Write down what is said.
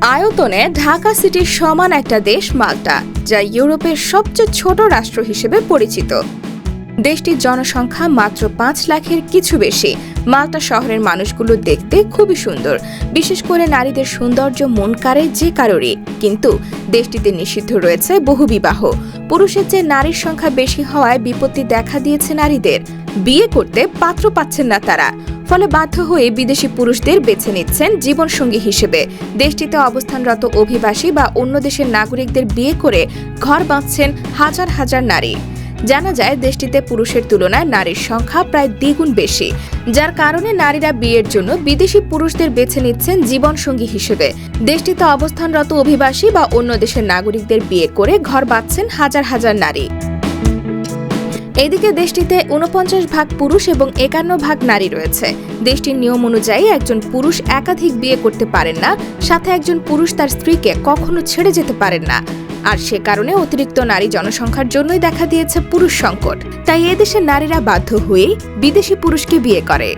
আয়তনে ঢাকা সিটির সমান একটা দেশ মাল্টা, যা ইউরোপের সবচেয়ে ছোট রাষ্ট্র হিসেবে পরিচিত। দেশটির জনসংখ্যা মাত্র 5 লাখের কিছু বেশি। মাল্টা শহরের মানুষগুলো দেখতে খুবই সুন্দর, বিশেষ করে নারীদের সৌন্দর্য মন কাড়ে যে কারোরই। কিন্তু দেশটিতে নিষিদ্ধ রয়েছে বহুবিবাহ। পুরুষের চেয়ে নারীর সংখ্যা বেশি হওয়ায় বিপত্তি দেখা দিয়েছে নারীদের। বিয়ে করতে পাত্র পাচ্ছেন না তারা, ফলে বাধ্য হয়ে বিদেশি পুরুষদের বেছে নিচ্ছেন জীবনসঙ্গী হিসেবে। দেশটিতে অবস্থানরত অভিবাসী বা অন্য দেশের নাগরিকদের বিয়ে করে ঘর বাঁধছেন হাজার হাজার নারী। জানা যায় দেশটিতে পুরুষের তুলনায় নারীর সংখ্যা প্রায় দ্বিগুণ বেশি, যার কারণে নারীরা বিয়ের জন্য বিদেশি পুরুষদের বেছে নিচ্ছেন জীবনসঙ্গী হিসেবে। দেশটিতে অবস্থানরত অভিবাসী বা অন্য দেশের নাগরিকদের বিয়ে করে ঘর বাঁধছেন হাজার হাজার নারী। এদিকে দেশটিতে 49% পুরুষ এবং 51% নারী রয়েছে। দেশটির নিয়ম অনুযায়ী একজন পুরুষ একাধিক বিয়ে করতে পারেন না, সাথে একজন পুরুষ তার স্ত্রীকে কখনো ছেড়ে যেতে পারেন না। আর সে কারণে অতিরিক্ত নারী জনসংখ্যার জন্যই দেখা দিয়েছে পুরুষ সংকট। তাই এদেশের নারীরা বাধ্য হয়েই বিদেশি পুরুষকে বিয়ে করে।